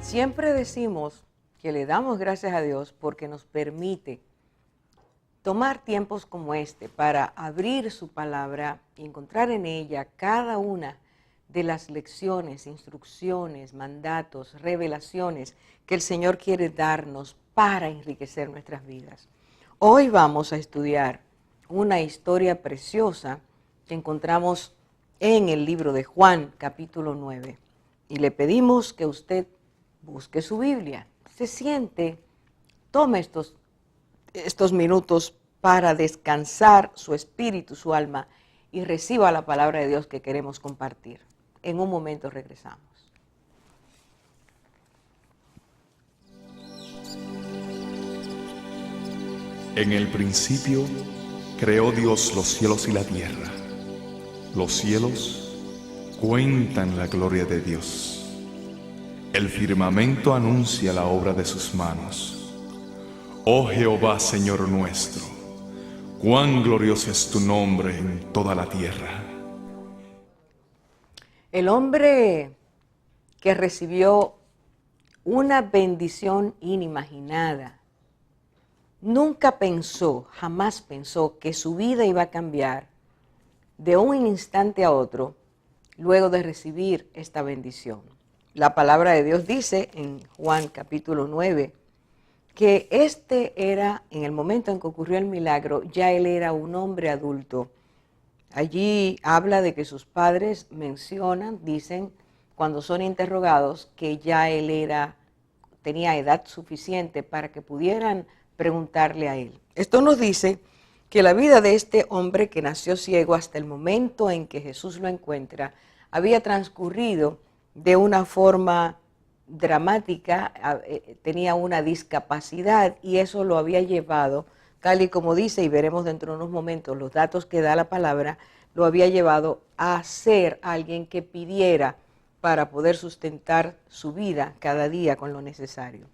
Siempre decimos que le damos gracias a Dios porque nos permite tomar tiempos como este para abrir su palabra y encontrar en ella cada una de las lecciones, instrucciones, mandatos, revelaciones que el Señor quiere darnos para enriquecer nuestras vidas. Hoy vamos a estudiar una historia preciosa que encontramos en el libro de Juan, capítulo 9. Y le pedimos que usted busque su Biblia, se siente, tome estos minutos para descansar su espíritu, su alma, y reciba la palabra de Dios que queremos compartir. En un momento regresamos. En el principio creó Dios los cielos y la tierra. Los cielos cuentan la gloria de Dios. El firmamento anuncia la obra de sus manos. Oh Jehová, Señor nuestro, cuán glorioso es tu nombre en toda la tierra. El hombre que recibió una bendición inimaginada, nunca pensó, jamás pensó que su vida iba a cambiar de un instante a otro luego de recibir esta bendición. La palabra de Dios dice en Juan capítulo 9 que este era, en el momento en que ocurrió el milagro, ya él era un hombre adulto. Allí habla de que sus padres mencionan, dicen, cuando son interrogados, que ya él tenía edad suficiente para que pudieran preguntarle a él. Esto nos dice que la vida de este hombre que nació ciego hasta el momento en que Jesús lo encuentra había transcurrido de una forma dramática, tenía una discapacidad y eso lo había llevado, tal y como dice, y veremos dentro de unos momentos los datos que da la palabra, lo había llevado a ser alguien que pidiera para poder sustentar su vida cada día con lo necesario.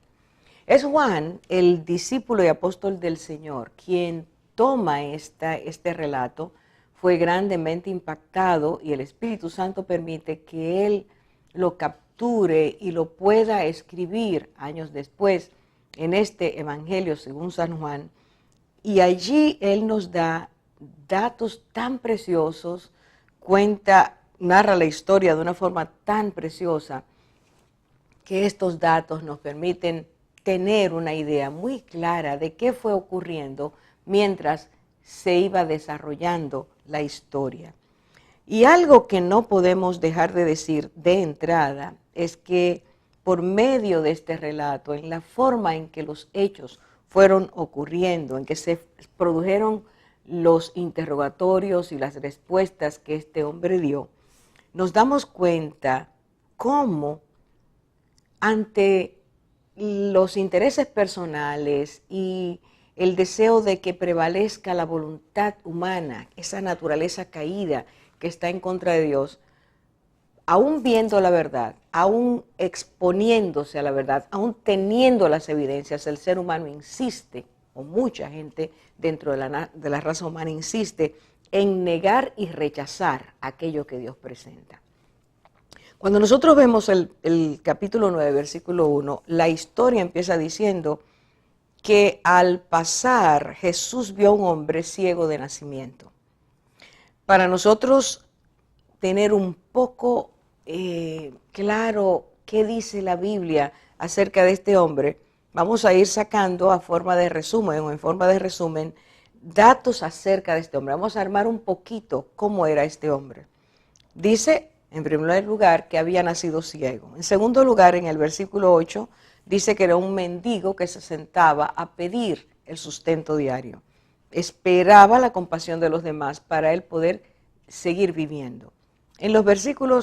Es Juan, el discípulo y apóstol del Señor, quien toma este relato, fue grandemente impactado y el Espíritu Santo permite que él lo capture y lo pueda escribir años después en este Evangelio según San Juan. Y allí él nos da datos tan preciosos, narra la historia de una forma tan preciosa que estos datos nos permiten tener una idea muy clara de qué fue ocurriendo mientras se iba desarrollando la historia. Y algo que no podemos dejar de decir de entrada es que por medio de este relato, en la forma en que los hechos fueron ocurriendo, en que se produjeron los interrogatorios y las respuestas que este hombre dio, nos damos cuenta cómo ante los intereses personales y el deseo de que prevalezca la voluntad humana, esa naturaleza caída que está en contra de Dios, aún viendo la verdad, aún exponiéndose a la verdad, aún teniendo las evidencias, el ser humano insiste, o mucha gente dentro de la raza humana insiste en negar y rechazar aquello que Dios presenta. Cuando nosotros vemos el capítulo 9, versículo 1, la historia empieza diciendo que al pasar Jesús vio a un hombre ciego de nacimiento. Para nosotros tener un poco claro qué dice la Biblia acerca de este hombre, vamos a ir sacando a forma de resumen o en forma de resumen datos acerca de este hombre. Vamos a armar un poquito cómo era este hombre. Dice, en primer lugar, que había nacido ciego. En segundo lugar, en el versículo 8, dice que era un mendigo que se sentaba a pedir el sustento diario. Esperaba la compasión de los demás para él poder seguir viviendo. En el versículo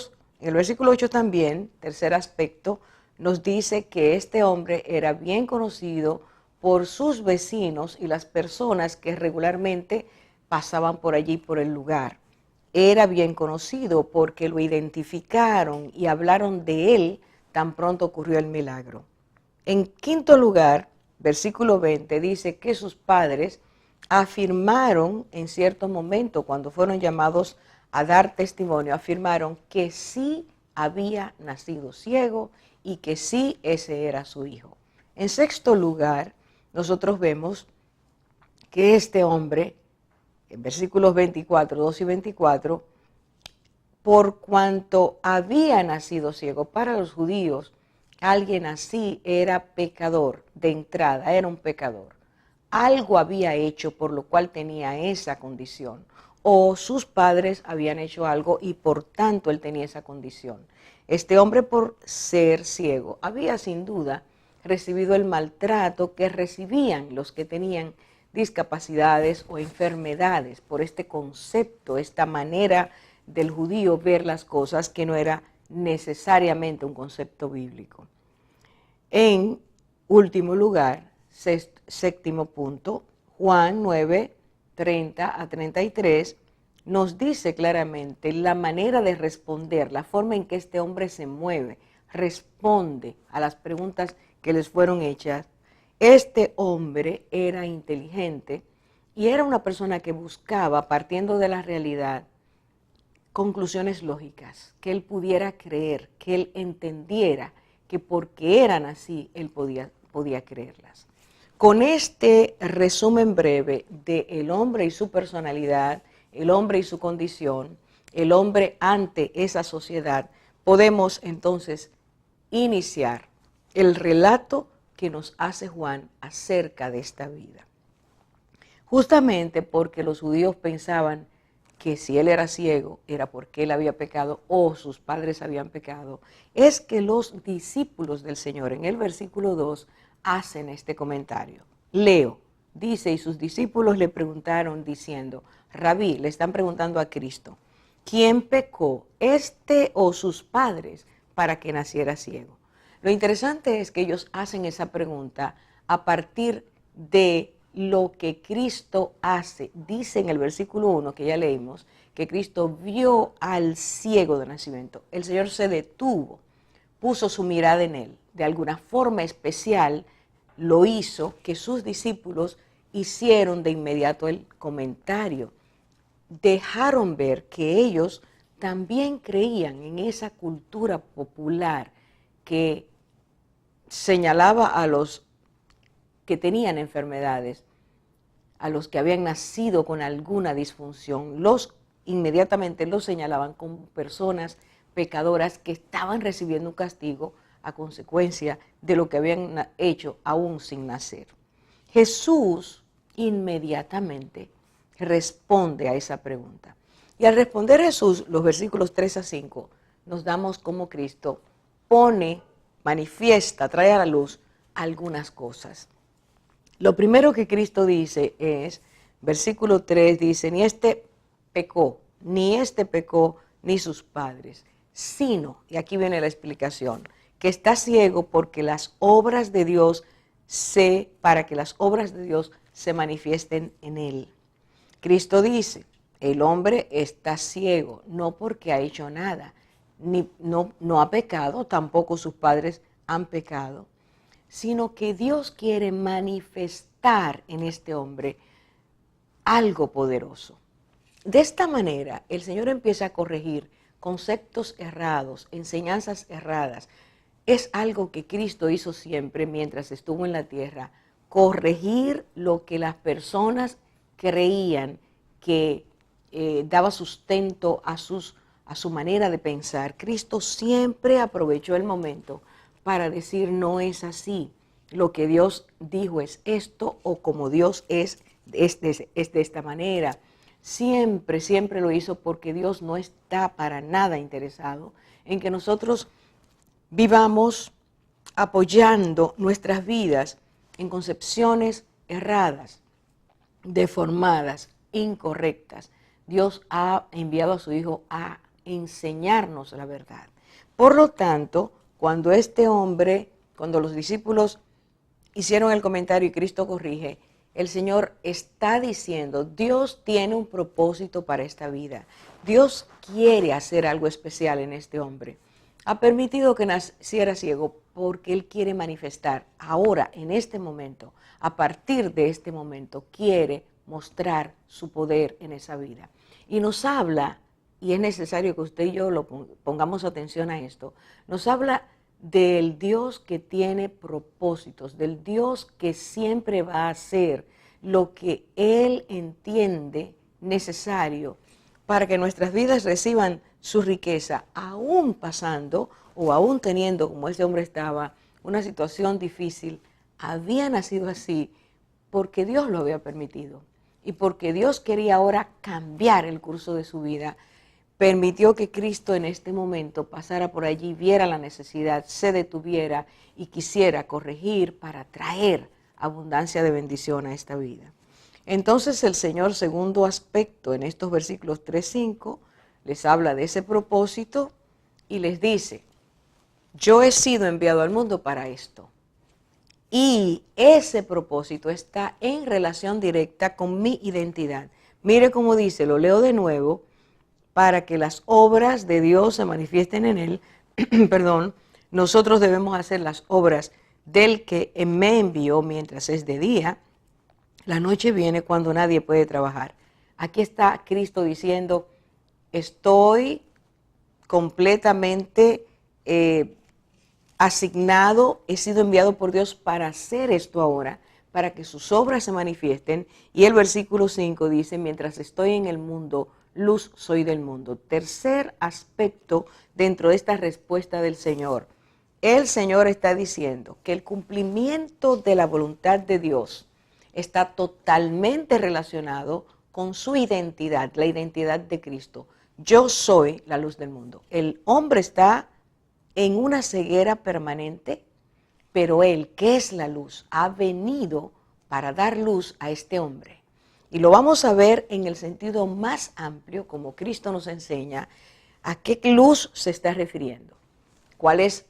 8 también, tercer aspecto, nos dice que este hombre era bien conocido por sus vecinos y las personas que regularmente pasaban por allí, por el lugar. Era bien conocido porque lo identificaron y hablaron de él tan pronto ocurrió el milagro. En quinto lugar, versículo 20, dice que sus padres afirmaron en cierto momento, cuando fueron llamados a dar testimonio, afirmaron que sí había nacido ciego y que sí ese era su hijo. En sexto lugar, nosotros vemos que este hombre, en versículos 24, 2 y 24, por cuanto había nacido ciego, para los judíos, alguien así era pecador, de entrada era un pecador. Algo había hecho por lo cual tenía esa condición, o sus padres habían hecho algo y por tanto él tenía esa condición. Este hombre, por ser ciego, había sin duda recibido el maltrato que recibían los que tenían discapacidades o enfermedades por este concepto, esta manera del judío ver las cosas que no era necesariamente un concepto bíblico. En último lugar, séptimo punto, Juan 9, 30 a 33, nos dice claramente la manera de responder, la forma en que este hombre se mueve, responde a las preguntas que les fueron hechas. Este hombre era inteligente y era una persona que buscaba, partiendo de la realidad, conclusiones lógicas, que él pudiera creer, que él entendiera que porque eran así, él podía creerlas. Con este resumen breve de el hombre y su personalidad, el hombre y su condición, el hombre ante esa sociedad, podemos entonces iniciar el relato que nos hace Juan acerca de esta vida. Justamente porque los judíos pensaban que si él era ciego era porque él había pecado o sus padres habían pecado, es que los discípulos del Señor en el versículo 2 hacen este comentario. Leo, dice, y sus discípulos le preguntaron diciendo, Rabí, le están preguntando a Cristo, ¿quién pecó, este o sus padres, para que naciera ciego? Lo interesante es que ellos hacen esa pregunta a partir de lo que Cristo hace. Dice en el versículo 1 que ya leímos, que Cristo vio al ciego de nacimiento. El Señor se detuvo, puso su mirada en él. De alguna forma especial lo hizo que sus discípulos hicieron de inmediato el comentario. Dejaron ver que ellos también creían en esa cultura popular que señalaba a los que tenían enfermedades, a los que habían nacido con alguna disfunción, inmediatamente los señalaban como personas pecadoras que estaban recibiendo un castigo a consecuencia de lo que habían hecho aún sin nacer. Jesús inmediatamente responde a esa pregunta. Y al responder Jesús, los versículos 3 a 5, nos damos como Cristo manifiesta, trae a la luz algunas cosas. Lo primero que Cristo dice es, versículo 3 dice, ni este pecó, ni sus padres, sino, y aquí viene la explicación, que está ciego porque para que las obras de Dios se manifiesten en él. Cristo dice, el hombre está ciego, no porque ha hecho nada, no ha pecado, tampoco sus padres han pecado, sino que Dios quiere manifestar en este hombre algo poderoso. De esta manera, el Señor empieza a corregir conceptos errados, enseñanzas erradas. Es algo que Cristo hizo siempre mientras estuvo en la tierra, corregir lo que las personas creían que daba sustento a su manera de pensar. Cristo siempre aprovechó el momento para decir no es así, lo que Dios dijo es esto o como Dios es de esta manera. Siempre, siempre lo hizo porque Dios no está para nada interesado en que nosotros vivamos apoyando nuestras vidas en concepciones erradas, deformadas, incorrectas. Dios ha enviado a su Hijo a enseñarnos la verdad. Por lo tanto, cuando los discípulos hicieron el comentario y Cristo corrige, el Señor está diciendo, Dios tiene un propósito para esta vida. Dios quiere hacer algo especial en este hombre. Ha permitido que naciera ciego porque Él quiere manifestar ahora, en este momento, a partir de este momento, quiere mostrar su poder en esa vida. Y nos habla, y es necesario que usted y yo pongamos atención a esto, nos habla del Dios que tiene propósitos, del Dios que siempre va a hacer lo que Él entiende necesario para que nuestras vidas reciban su riqueza, aún pasando o aún teniendo, como ese hombre estaba, una situación difícil. Había nacido así porque Dios lo había permitido y porque Dios quería ahora cambiar el curso de su vida. Permitió que Cristo en este momento pasara por allí, viera la necesidad, se detuviera y quisiera corregir para traer abundancia de bendición a esta vida. Entonces el Señor, segundo aspecto, en estos versículos 3-5, les habla de ese propósito y les dice, yo he sido enviado al mundo para esto. Y ese propósito está en relación directa con mi identidad. Mire cómo dice, lo leo de nuevo, para que las obras de Dios se manifiesten en él, perdón, nosotros debemos hacer las obras del que me envió mientras es de día. La noche viene cuando nadie puede trabajar. Aquí está Cristo diciendo, estoy completamente asignado, he sido enviado por Dios para hacer esto ahora, para que sus obras se manifiesten. Y el versículo 5 dice, mientras estoy en el mundo, luz soy del mundo. Tercer aspecto dentro de esta respuesta del Señor. El Señor está diciendo que el cumplimiento de la voluntad de Dios está totalmente relacionado con su identidad, la identidad de Cristo. Yo soy la luz del mundo. El hombre está en una ceguera permanente, pero Él, que es la luz, ha venido para dar luz a este hombre. Y lo vamos a ver en el sentido más amplio, como Cristo nos enseña, a qué luz se está refiriendo. ¿Cuáles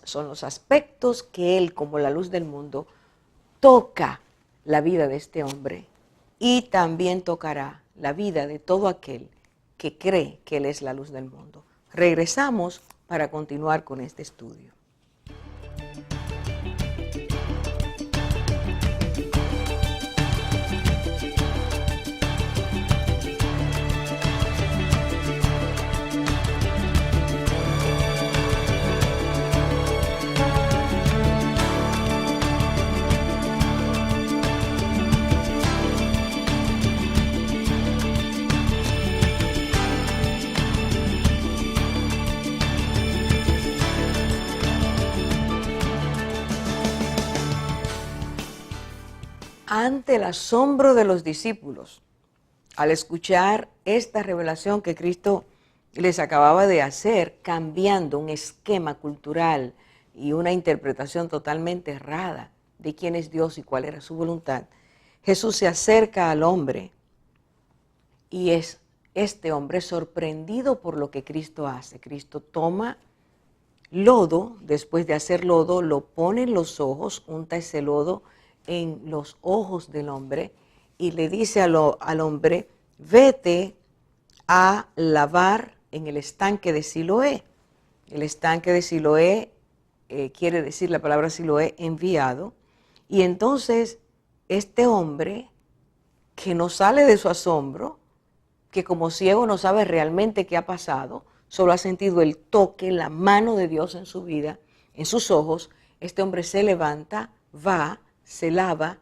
son los aspectos que Él, como la luz del mundo, toca la vida de este hombre y también tocará la vida de todo aquel que cree que Él es la luz del mundo? Regresamos para continuar con este estudio. Ante el asombro de los discípulos, al escuchar esta revelación que Cristo les acababa de hacer, cambiando un esquema cultural y una interpretación totalmente errada de quién es Dios y cuál era su voluntad, Jesús se acerca al hombre y es este hombre sorprendido por lo que Cristo hace. Cristo toma lodo, después de hacer lodo, lo pone en los ojos, unta ese lodo en los ojos del hombre y le dice al hombre, vete a lavar en el estanque de Siloé. El estanque de Siloé quiere decir la palabra Siloé, enviado. Y entonces este hombre, que no sale de su asombro, que como ciego no sabe realmente qué ha pasado, solo ha sentido el toque, la mano de Dios en su vida, en sus ojos, este hombre se levanta, va, se lava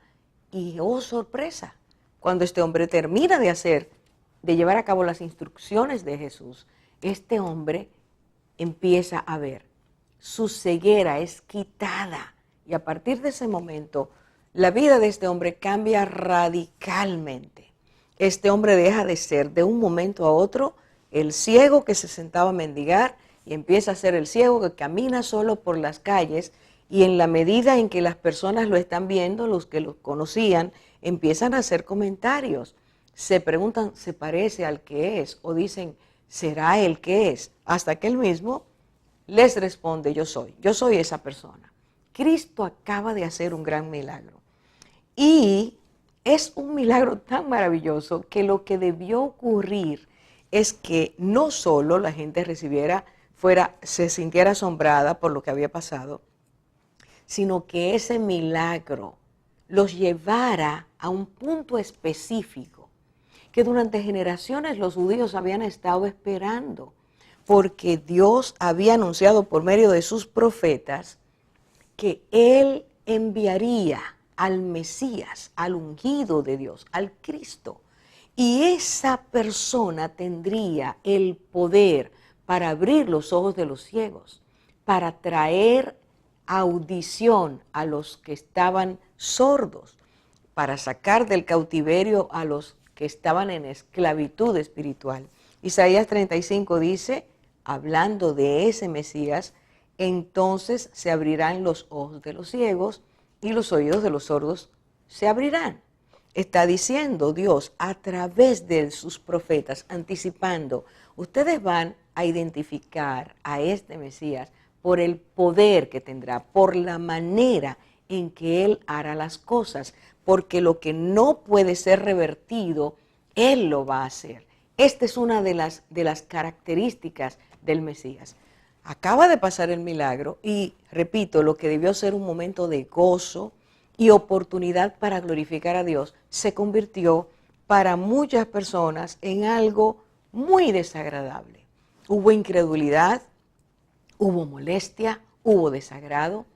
y, oh sorpresa, cuando este hombre termina de llevar a cabo las instrucciones de Jesús, este hombre empieza a ver. Su ceguera es quitada y a partir de ese momento la vida de este hombre cambia radicalmente. Este hombre deja de ser de un momento a otro el ciego que se sentaba a mendigar y empieza a ser el ciego que camina solo por las calles. Y en la medida en que las personas lo están viendo, los que lo conocían, empiezan a hacer comentarios. Se preguntan, ¿se parece al que es? O dicen, ¿será el que es? Hasta que él mismo les responde, yo soy esa persona. Cristo acaba de hacer un gran milagro. Y es un milagro tan maravilloso que lo que debió ocurrir es que no solo la gente se sintiera asombrada por lo que había pasado, sino que ese milagro los llevara a un punto específico que durante generaciones los judíos habían estado esperando. porque Dios había anunciado por medio de sus profetas que Él enviaría al Mesías, al ungido de Dios, al Cristo. Y esa persona tendría el poder para abrir los ojos de los ciegos, para traer audición a los que estaban sordos, para sacar del cautiverio a los que estaban en esclavitud espiritual. Isaías 35 dice, hablando de ese Mesías, entonces se abrirán los ojos de los ciegos y los oídos de los sordos se abrirán. Está diciendo Dios a través de sus profetas, anticipando, ustedes van a identificar a este Mesías por el poder que tendrá, por la manera en que Él hará las cosas, porque lo que no puede ser revertido, Él lo va a hacer. Esta es una de las características del Mesías. Acaba de pasar el milagro y, repito, lo que debió ser un momento de gozo y oportunidad para glorificar a Dios, se convirtió para muchas personas en algo muy desagradable. Hubo incredulidad, hubo molestia, hubo desagrado,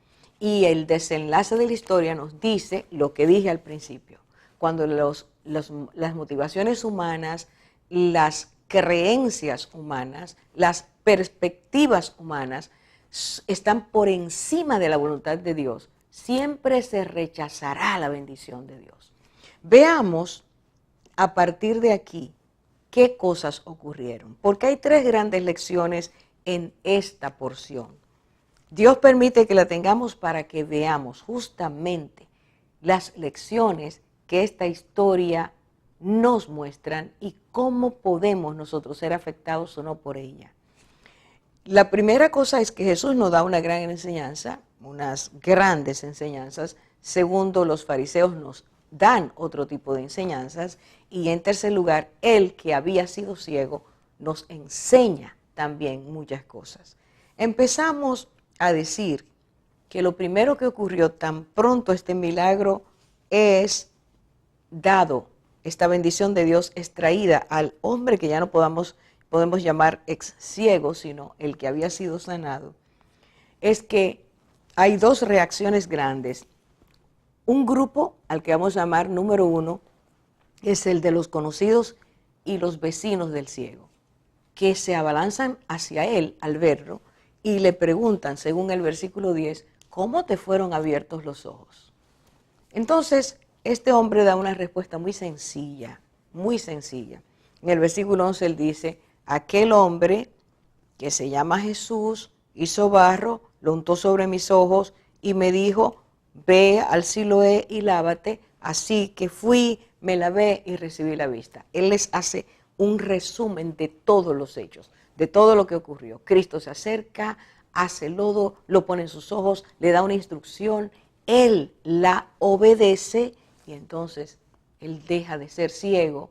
y el desenlace de la historia nos dice lo que dije al principio. Cuando las motivaciones humanas, las creencias humanas, las perspectivas humanas están por encima de la voluntad de Dios, siempre se rechazará la bendición de Dios. Veamos a partir de aquí qué cosas ocurrieron, porque hay 3 grandes lecciones en esta porción. Dios permite que la tengamos para que veamos justamente las lecciones que esta historia nos muestran y cómo podemos nosotros ser afectados o no por ella. La primera cosa es que Jesús nos da una gran enseñanza, unas grandes enseñanzas. Segundo, los fariseos nos dan otro tipo de enseñanzas. Y en tercer lugar, Él que había sido ciego nos enseña también muchas cosas. Empezamos a decir que lo primero que ocurrió tan pronto este milagro es dado, esta bendición de Dios es traída al hombre que ya no podemos llamar ex ciego, sino el que había sido sanado, es que hay 2 reacciones grandes. Un grupo al que vamos a llamar número 1 es el de los conocidos y los vecinos del ciego, que se abalanzan hacia él al verlo y le preguntan, según el versículo 10, ¿cómo te fueron abiertos los ojos? Entonces, este hombre da una respuesta muy sencilla, muy sencilla. En el versículo 11 él dice, aquel hombre que se llama Jesús hizo barro, lo untó sobre mis ojos y me dijo, ve al Siloé y lávate. Así que fui, me lavé y recibí la vista. Él les hace un resumen de todos los hechos, de todo lo que ocurrió. Cristo se acerca, hace lodo, lo pone en sus ojos, le da una instrucción, él la obedece y entonces él deja de ser ciego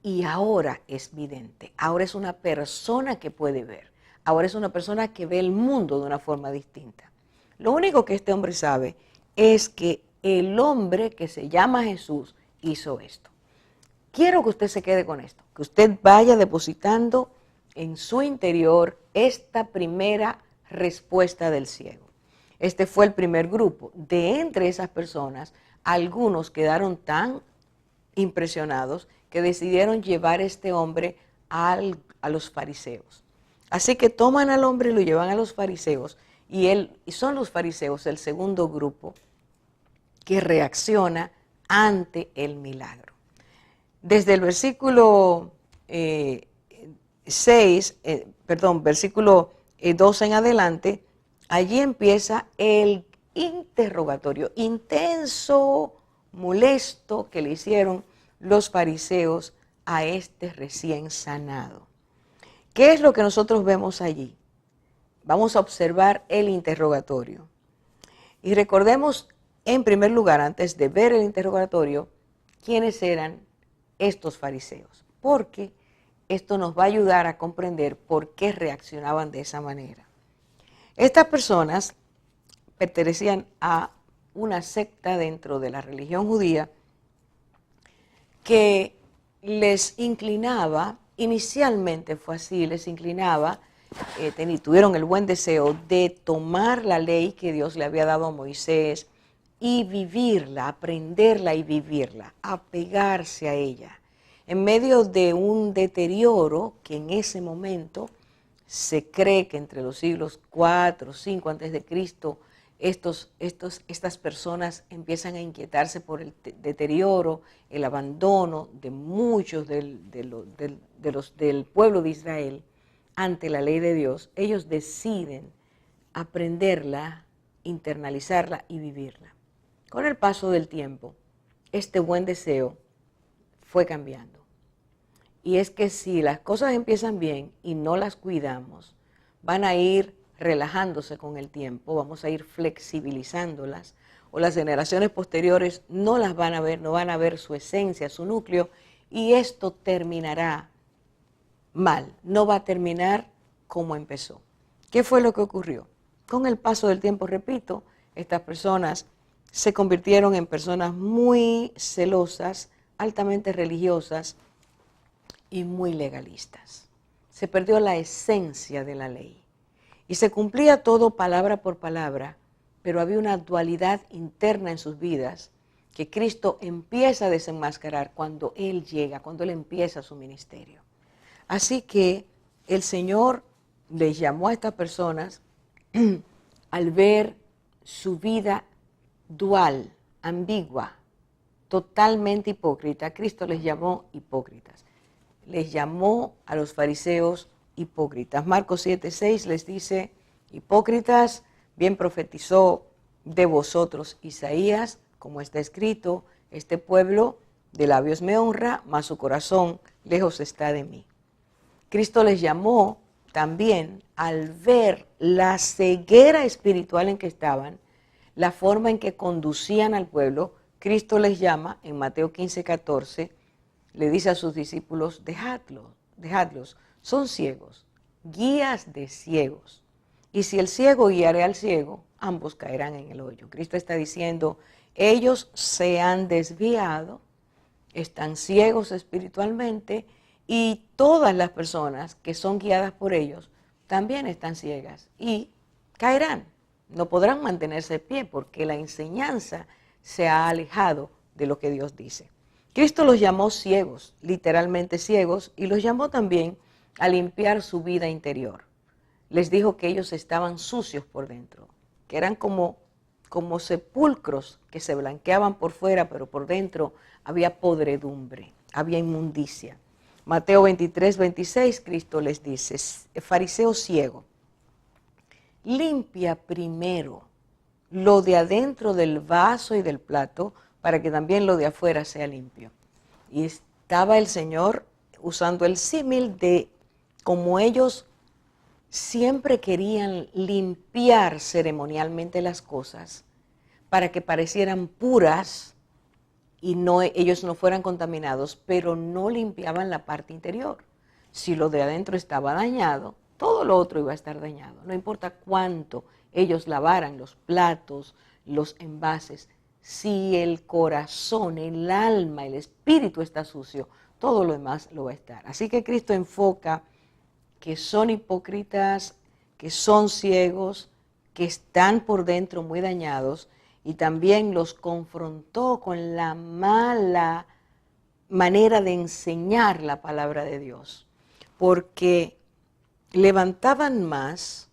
y ahora es vidente. Ahora es una persona que puede ver. Ahora es una persona que ve el mundo de una forma distinta. Lo único que este hombre sabe es que el hombre que se llama Jesús hizo esto. Quiero que usted se quede con esto, que usted vaya depositando en su interior esta primera respuesta del ciego. Este fue el primer grupo. De entre esas personas, algunos quedaron tan impresionados que decidieron llevar a este hombre a los fariseos. Así que toman al hombre y lo llevan a los fariseos y son los fariseos el segundo grupo que reacciona ante el milagro. Desde el versículo versículo 12 en adelante, allí empieza el interrogatorio intenso, molesto que le hicieron los fariseos a este recién sanado. ¿Qué es lo que nosotros vemos allí? Vamos a observar el interrogatorio. Y recordemos, en primer lugar, antes de ver el interrogatorio, quiénes eran estos fariseos, porque esto nos va a ayudar a comprender por qué reaccionaban de esa manera. Estas personas pertenecían a una secta dentro de la religión judía que les inclinaba, inicialmente fue así, les inclinaba tuvieron el buen deseo de tomar la ley que Dios le había dado a Moisés y vivirla, aprenderla y vivirla, apegarse a ella. En medio de un deterioro que en ese momento se cree que entre los siglos 4 o 5 antes de Cristo, estas personas empiezan a inquietarse por el deterioro, el abandono de muchos del pueblo de Israel ante la ley de Dios. Ellos deciden aprenderla, internalizarla y vivirla. Con el paso del tiempo, este buen deseo fue cambiando. Y es que si las cosas empiezan bien y no las cuidamos, van a ir relajándose con el tiempo, vamos a ir flexibilizándolas, o las generaciones posteriores no las van a ver, no van a ver su esencia, su núcleo, y esto terminará mal, no va a terminar como empezó. ¿Qué fue lo que ocurrió? Con el paso del tiempo, repito, estas personas se convirtieron en personas muy celosas, altamente religiosas y muy legalistas. Se perdió la esencia de la ley y se cumplía todo palabra por palabra, pero había una dualidad interna en sus vidas que Cristo empieza a desenmascarar cuando Él llega, cuando Él empieza su ministerio. Así que el Señor les llamó a estas personas al ver su vida dual, ambigua, totalmente hipócrita. Cristo les llamó hipócritas. Les llamó a los fariseos hipócritas. Marcos 7:6 les dice: hipócritas, bien profetizó de vosotros Isaías, como está escrito: este pueblo de labios me honra, mas su corazón lejos está de mí. Cristo les llamó también al ver la ceguera espiritual en que estaban, la forma en que conducían al pueblo. Cristo les llama en Mateo 15:14, le dice a sus discípulos: dejadlos, son ciegos, guías de ciegos. Y si el ciego guiare al ciego, ambos caerán en el hoyo. Cristo está diciendo, ellos se han desviado, están ciegos espiritualmente, y todas las personas que son guiadas por ellos también están ciegas y caerán. No podrán mantenerse de pie porque la enseñanza se ha alejado de lo que Dios dice. Cristo los llamó ciegos, literalmente ciegos, y los llamó también a limpiar su vida interior. Les dijo que ellos estaban sucios por dentro, que eran como sepulcros que se blanqueaban por fuera, pero por dentro había podredumbre, había inmundicia. Mateo 23:26, Cristo les dice: fariseo ciego, limpia primero lo de adentro del vaso y del plato, para que también lo de afuera sea limpio. Y estaba el Señor usando el símil de cómo ellos siempre querían limpiar ceremonialmente las cosas para que parecieran puras y ellos no fueran contaminados, pero no limpiaban la parte interior. Si lo de adentro estaba dañado, todo lo otro iba a estar dañado. No importa cuánto ellos lavaran los platos, los envases, si el corazón, el alma, el espíritu está sucio, todo lo demás lo va a estar. Así que Cristo enfoca que son hipócritas, que son ciegos, que están por dentro muy dañados, y también los confrontó con la mala manera de enseñar la palabra de Dios, porque levantaban más,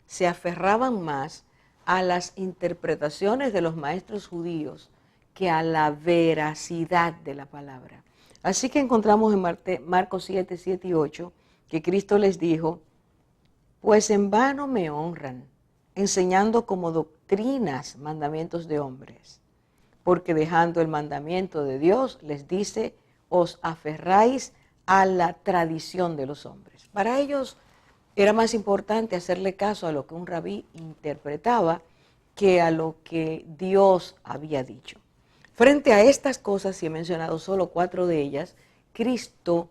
se aferraban más a las interpretaciones de los maestros judíos que a la veracidad de la palabra. Así que encontramos en Marcos 7 y 8 que Cristo les dijo: pues en vano me honran, enseñando como doctrinas mandamientos de hombres, porque dejando el mandamiento de Dios, les dice, os aferráis a la tradición de los hombres. Para ellos era más importante hacerle caso a lo que un rabí interpretaba que a lo que Dios había dicho. Frente a estas cosas, y he mencionado solo 4 de ellas, Cristo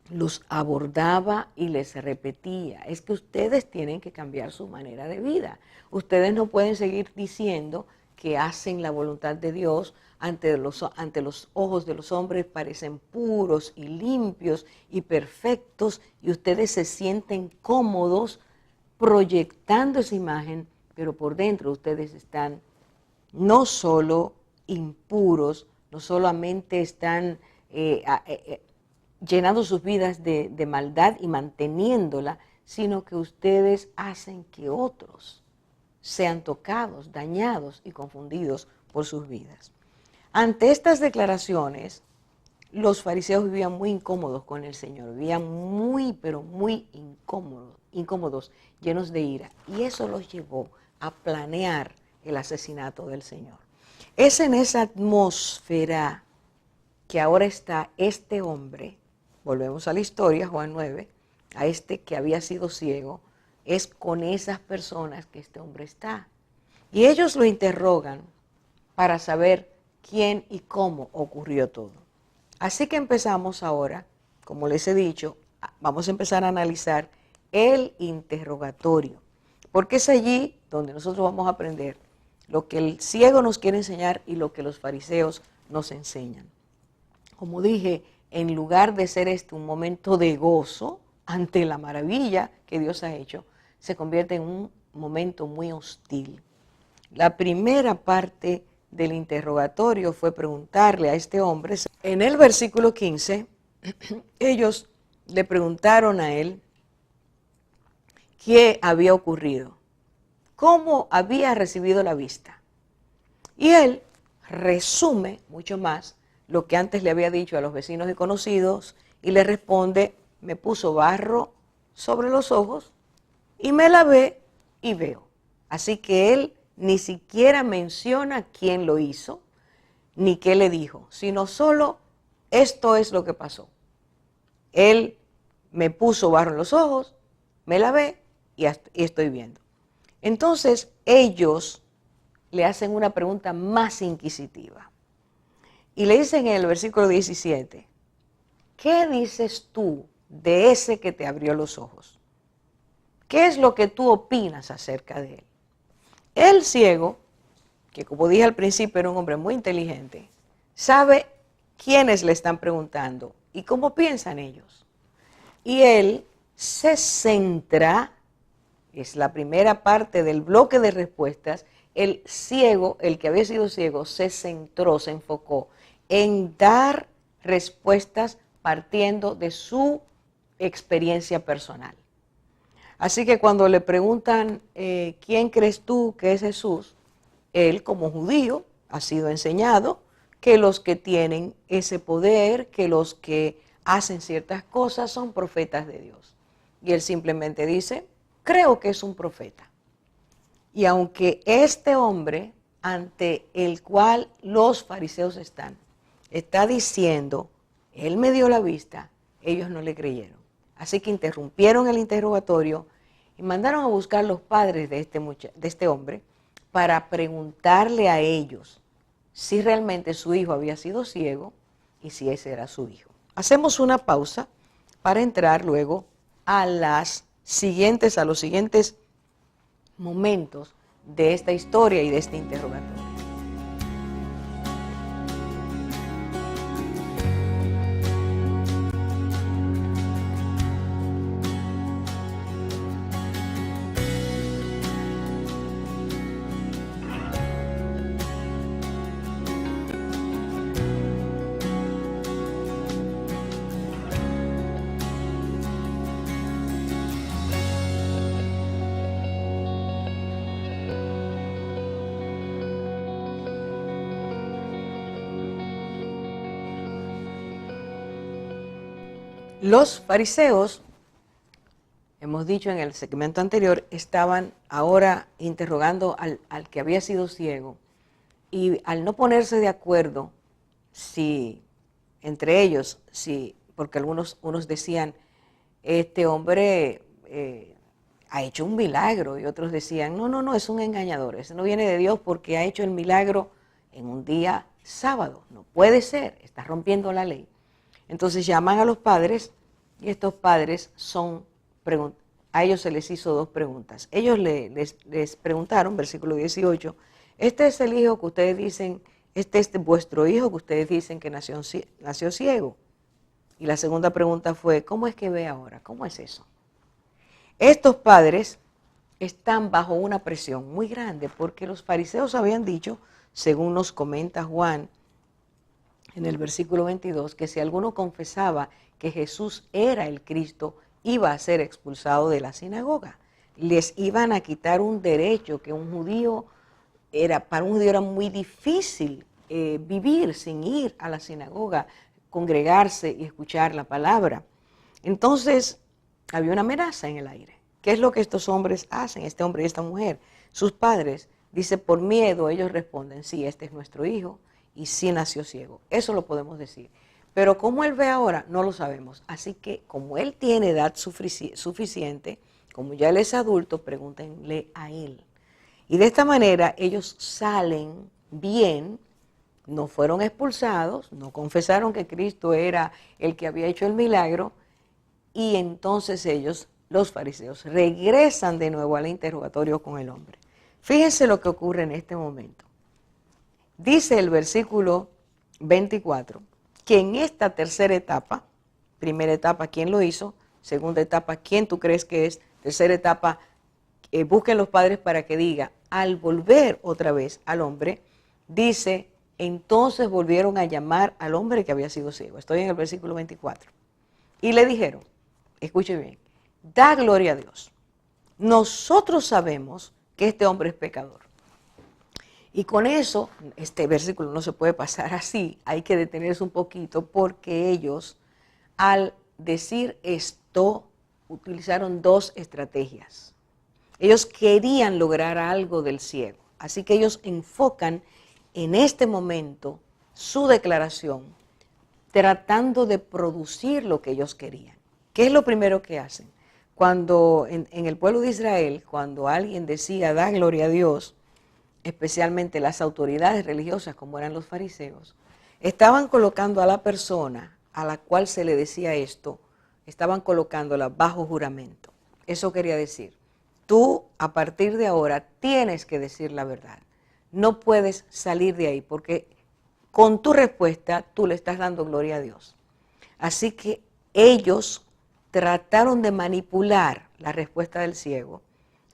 los abordaba y les repetía: es que ustedes tienen que cambiar su manera de vida. Ustedes no pueden seguir diciendo que hacen la voluntad de Dios, ante los ojos de los hombres parecen puros y limpios y perfectos, y ustedes se sienten cómodos proyectando esa imagen, pero por dentro ustedes están no solo impuros, no solamente están llenando sus vidas de maldad y manteniéndola, sino que ustedes hacen que otros sean tocados, dañados y confundidos por sus vidas. Ante estas declaraciones, los fariseos vivían muy incómodos con el Señor, vivían muy, pero muy incómodos, llenos de ira. Y eso los llevó a planear el asesinato del Señor. Es en esa atmósfera que ahora está este hombre, volvemos a la historia, Juan 9, a este que había sido ciego, es con esas personas que este hombre está. Y ellos lo interrogan para saber quién y cómo ocurrió todo. Así que empezamos ahora, como les he dicho, vamos a empezar a analizar el interrogatorio, porque es allí donde nosotros vamos a aprender lo que el ciego nos quiere enseñar y lo que los fariseos nos enseñan. Como dije, en lugar de ser este un momento de gozo ante la maravilla que Dios ha hecho, se convierte en un momento muy hostil. La primera parte del interrogatorio fue preguntarle a este hombre. En el versículo 15, ellos le preguntaron a él qué había ocurrido, cómo había recibido la vista. Y él resume mucho más lo que antes le había dicho a los vecinos y conocidos y le responde: me puso barro sobre los ojos y me lavé y veo. Así que él ni siquiera menciona quién lo hizo ni qué le dijo, sino solo esto es lo que pasó. Él me puso barro en los ojos, me lavé y estoy viendo. Entonces ellos le hacen una pregunta más inquisitiva y le dicen en el versículo 17, ¿qué dices tú de ese que te abrió los ojos? ¿Qué es lo que tú opinas acerca de él? El ciego, que como dije al principio era un hombre muy inteligente, sabe quiénes le están preguntando y cómo piensan ellos. Y él se centra, es la primera parte del bloque de respuestas, el ciego, el que había sido ciego, se centró, se enfocó en dar respuestas partiendo de su experiencia personal. Así que cuando le preguntan, ¿quién crees tú que es Jesús? Él, como judío, ha sido enseñado que los que tienen ese poder, que los que hacen ciertas cosas son profetas de Dios. Y él simplemente dice, creo que es un profeta. Y aunque este hombre, ante el cual los fariseos está diciendo, él me dio la vista, ellos no le creyeron. Así que interrumpieron el interrogatorio y mandaron a buscar los padres de este hombre para preguntarle a ellos si realmente su hijo había sido ciego y si ese era su hijo. Hacemos una pausa para entrar luego a los siguientes momentos de esta historia y de este interrogatorio. Los fariseos, hemos dicho en el segmento anterior, estaban ahora interrogando al que había sido ciego y al no ponerse de acuerdo, entre ellos, porque unos decían, este hombre ha hecho un milagro, y otros decían, no, es un engañador, ese no viene de Dios porque ha hecho el milagro en un día sábado, no puede ser, está rompiendo la ley. Entonces llaman a los padres y estos padres a ellos se les hizo dos preguntas. Ellos les preguntaron, versículo 18, este es el hijo que ustedes dicen este es vuestro hijo que ustedes dicen que nació ciego. Y la segunda pregunta fue, ¿cómo es que ve ahora? ¿Cómo es eso? Estos padres están bajo una presión muy grande porque los fariseos habían dicho, según nos comenta Juan en el versículo 22, que si alguno confesaba que Jesús era el Cristo, iba a ser expulsado de la sinagoga. Les iban a quitar un derecho que para un judío era muy difícil vivir sin ir a la sinagoga, congregarse y escuchar la palabra. Entonces, había una amenaza en el aire. ¿Qué es lo que estos hombres hacen, este hombre y esta mujer? Sus padres, dice, por miedo, ellos responden, sí, este es nuestro hijo y sí nació ciego. Eso lo podemos decir. Pero cómo él ve ahora, no lo sabemos. Así que como él tiene edad suficiente, como ya él es adulto, pregúntenle a él. Y de esta manera ellos salen bien, no fueron expulsados, no confesaron que Cristo era el que había hecho el milagro, y entonces ellos, los fariseos, regresan de nuevo al interrogatorio con el hombre. Fíjense lo que ocurre en este momento. Dice el versículo 24 que en esta tercera etapa, primera etapa, ¿quién lo hizo? Segunda etapa, ¿quién tú crees que es? Tercera etapa, busquen los padres para que diga, al volver otra vez al hombre, dice, entonces volvieron a llamar al hombre que había sido ciego. Estoy en el versículo 24. Y le dijeron, escuche bien, da gloria a Dios. Nosotros sabemos que este hombre es pecador. Y con eso, este versículo no se puede pasar así, hay que detenerse un poquito porque ellos, al decir esto, utilizaron dos estrategias. Ellos querían lograr algo del ciego, así que ellos enfocan en este momento su declaración, tratando de producir lo que ellos querían. ¿Qué es lo primero que hacen? Cuando en el pueblo de Israel, cuando alguien decía, da gloria a Dios, especialmente las autoridades religiosas, como eran los fariseos, estaban colocando a la persona a la cual se le decía esto, estaban colocándola bajo juramento. Eso quería decir, tú a partir de ahora tienes que decir la verdad. No puedes salir de ahí porque con tu respuesta tú le estás dando gloria a Dios. Así que ellos trataron de manipular la respuesta del ciego,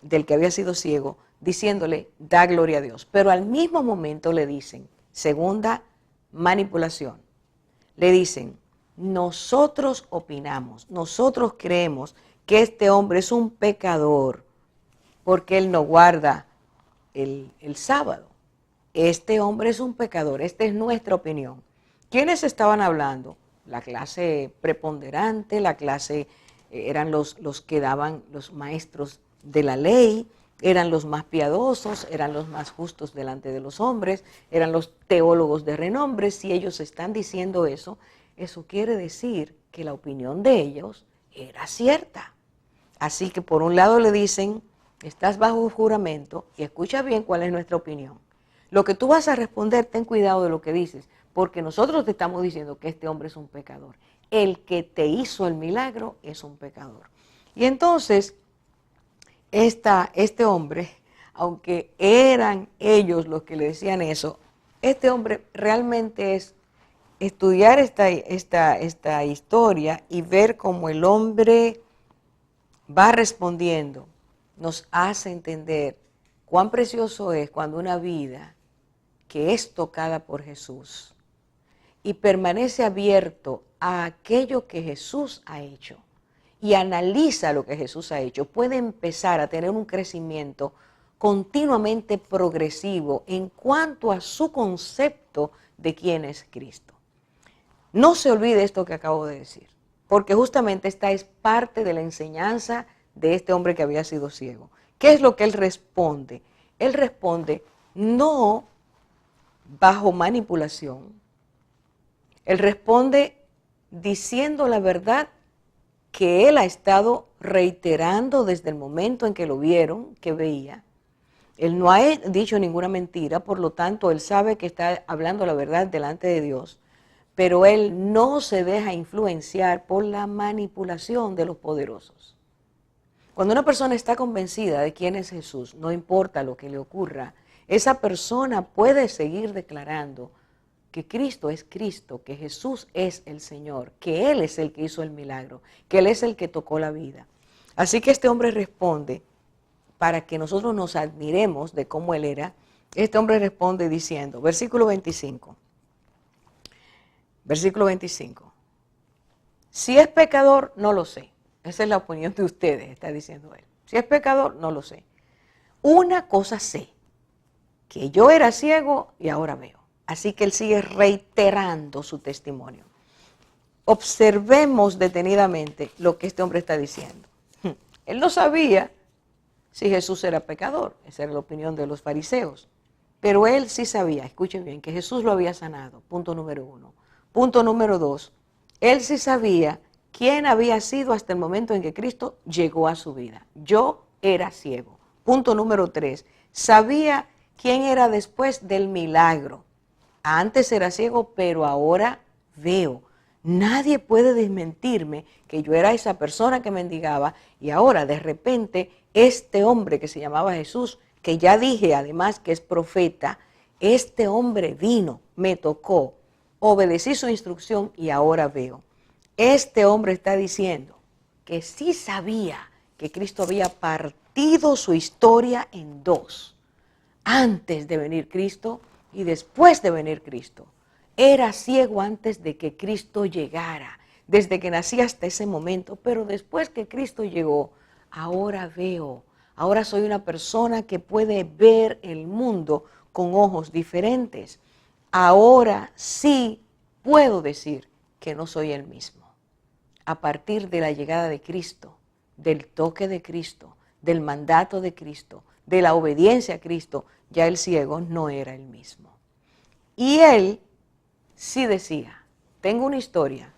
del que había sido ciego, diciéndole, da gloria a Dios. Pero al mismo momento le dicen, segunda manipulación, le dicen, nosotros opinamos, nosotros creemos que este hombre es un pecador porque él no guarda el sábado. Este hombre es un pecador, esta es nuestra opinión. ¿Quiénes estaban hablando? La clase preponderante, la clase, eran los que daban los maestros de la ley, eran los más piadosos, eran los más justos delante de los hombres, eran los teólogos de renombre. Si ellos están diciendo eso, eso quiere decir que la opinión de ellos era cierta. Así que por un lado le dicen, estás bajo juramento y escucha bien cuál es nuestra opinión. Lo que tú vas a responder, ten cuidado de lo que dices, porque nosotros te estamos diciendo que este hombre es un pecador. El que te hizo el milagro es un pecador. Y entonces, este hombre, aunque eran ellos los que le decían eso, este hombre realmente es estudiar esta historia y ver cómo el hombre va respondiendo, nos hace entender cuán precioso es cuando una vida que es tocada por Jesús y permanece abierto a aquello que Jesús ha hecho y analiza lo que Jesús ha hecho, puede empezar a tener un crecimiento continuamente progresivo en cuanto a su concepto de quién es Cristo. No se olvide esto que acabo de decir, porque justamente esta es parte de la enseñanza de este hombre que había sido ciego. ¿Qué es lo que él responde? Él responde no bajo manipulación, él responde diciendo la verdad que él ha estado reiterando desde el momento en que lo vieron, que veía. Él no ha dicho ninguna mentira, por lo tanto, él sabe que está hablando la verdad delante de Dios, pero él no se deja influenciar por la manipulación de los poderosos. Cuando una persona está convencida de quién es Jesús, no importa lo que le ocurra, esa persona puede seguir declarando que Cristo es Cristo, que Jesús es el Señor, que Él es el que hizo el milagro, que Él es el que tocó la vida. Así que este hombre responde, para que nosotros nos admiremos de cómo Él era, este hombre responde diciendo, versículo 25, si es pecador, no lo sé. Esa es la opinión de ustedes, está diciendo él. Si es pecador, no lo sé. Una cosa sé, que yo era ciego y ahora veo. Así que él sigue reiterando su testimonio. Observemos detenidamente lo que este hombre está diciendo. Él no sabía si Jesús era pecador, esa era la opinión de los fariseos. Pero él sí sabía, escuchen bien, que Jesús lo había sanado, punto número 1. Punto número 2, él sí sabía quién había sido hasta el momento en que Cristo llegó a su vida. Yo era ciego. Punto número 3, sabía quién era después del milagro. Antes era ciego, pero ahora veo. Nadie puede desmentirme que yo era esa persona que mendigaba y ahora de repente este hombre que se llamaba Jesús, que ya dije además que es profeta, este hombre vino, me tocó, obedecí su instrucción y ahora veo. Este hombre está diciendo que sí sabía que Cristo había partido su historia en dos, antes de venir Cristo y después de venir Cristo. Era ciego antes de que Cristo llegara, desde que nací hasta ese momento, pero después que Cristo llegó, ahora veo. Ahora soy una persona que puede ver el mundo con ojos diferentes. Ahora sí puedo decir que no soy el mismo. A partir de la llegada de Cristo, del toque de Cristo, del mandato de Cristo, de la obediencia a Cristo, ya el ciego no era el mismo. Y él sí decía, tengo una historia,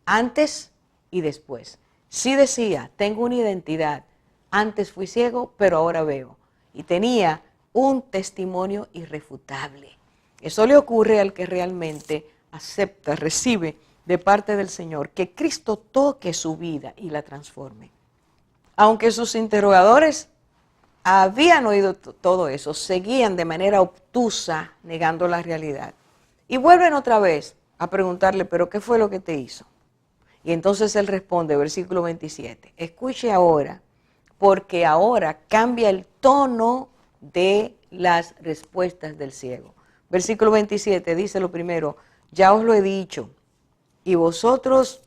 antes y después. Sí decía, tengo una identidad, antes fui ciego, pero ahora veo. Y tenía un testimonio irrefutable. Eso le ocurre al que realmente acepta, recibe de parte del Señor, que Cristo toque su vida y la transforme. Aunque sus interrogadores habían oído todo eso, seguían de manera obtusa negando la realidad. Y vuelven otra vez a preguntarle, ¿pero qué fue lo que te hizo? Y entonces él responde, versículo 27, escuche ahora, porque ahora cambia el tono de las respuestas del ciego. Versículo 27 dice lo primero, ya os lo he dicho, y vosotros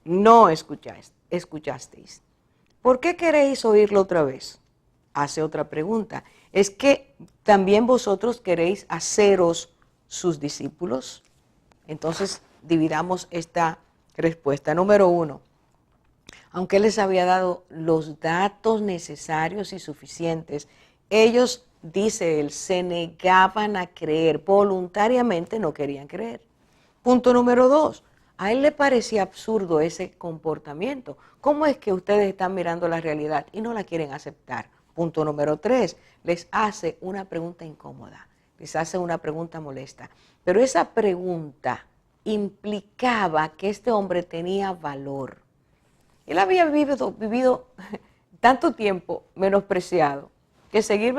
no escuchasteis. ¿Por qué queréis oírlo otra vez? Hace otra pregunta. ¿Es que también vosotros queréis haceros sus discípulos? Entonces dividamos esta respuesta. Número 1. Aunque Él les había dado los datos necesarios y suficientes, ellos, dice Él, se negaban a creer. Voluntariamente no querían creer. Punto número 2. A Él le parecía absurdo ese comportamiento. ¿Cómo es que ustedes están mirando la realidad y no la quieren aceptar? Punto número 3. Les hace una pregunta incómoda. Les hace una pregunta molesta. Pero esa pregunta implicaba que este hombre tenía valor. Él había vivido tanto tiempo menospreciado, que seguir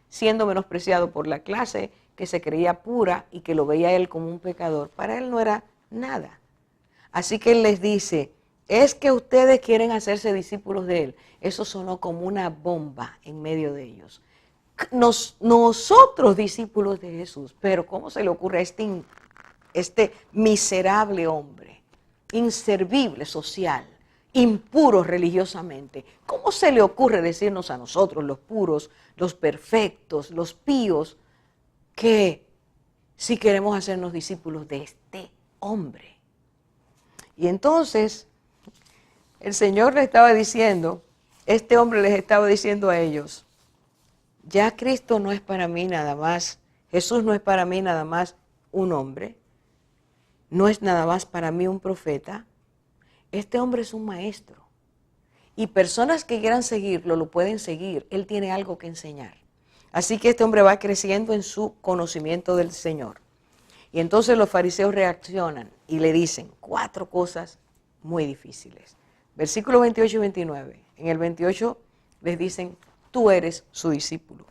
siendo menospreciado por la clase que se creía pura y que lo veía él como un pecador, para él no era nada. Así que él les dice, es que ustedes quieren hacerse discípulos de él. Eso sonó como una bomba en medio de ellos. Nosotros discípulos de Jesús, pero ¿cómo se le ocurre a este miserable hombre, inservible social, impuro religiosamente? ¿Cómo se le ocurre decirnos a nosotros, los puros, los perfectos, los píos, que si queremos hacernos discípulos de este hombre? Y entonces el Señor le estaba diciendo, este hombre les estaba diciendo a ellos, ya Cristo no es para mí nada más, Jesús no es para mí nada más un hombre, no es nada más para mí un profeta, este hombre es un maestro. Y personas que quieran seguirlo lo pueden seguir, él tiene algo que enseñar. Así que este hombre va creciendo en su conocimiento del Señor. Y entonces los fariseos reaccionan y le dicen 4 cosas muy difíciles. Versículos 28 y 29. En el 28 les dicen, tú eres su discípulo.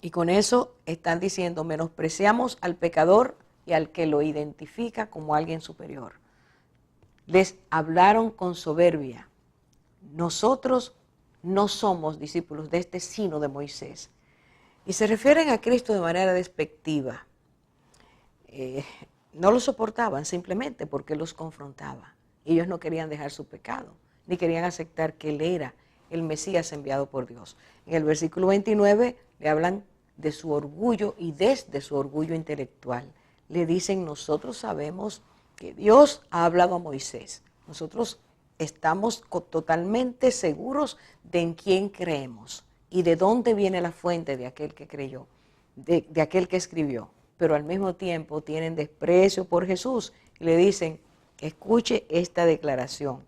Y con eso están diciendo, menospreciamos al pecador y al que lo identifica como alguien superior. Les hablaron con soberbia. Nosotros no somos discípulos de este, sino de Moisés. Y se refieren a Cristo de manera despectiva. No lo soportaban simplemente porque los confrontaba. Ellos no querían dejar su pecado, ni querían aceptar que Él era el Mesías enviado por Dios. En el versículo 29 le hablan de su orgullo y desde su orgullo intelectual. Le dicen, nosotros sabemos que Dios ha hablado a Moisés. Nosotros estamos totalmente seguros de en quién creemos y de dónde viene la fuente de aquel que creyó, de aquel que escribió. Pero al mismo tiempo tienen desprecio por Jesús y le dicen, escuche esta declaración.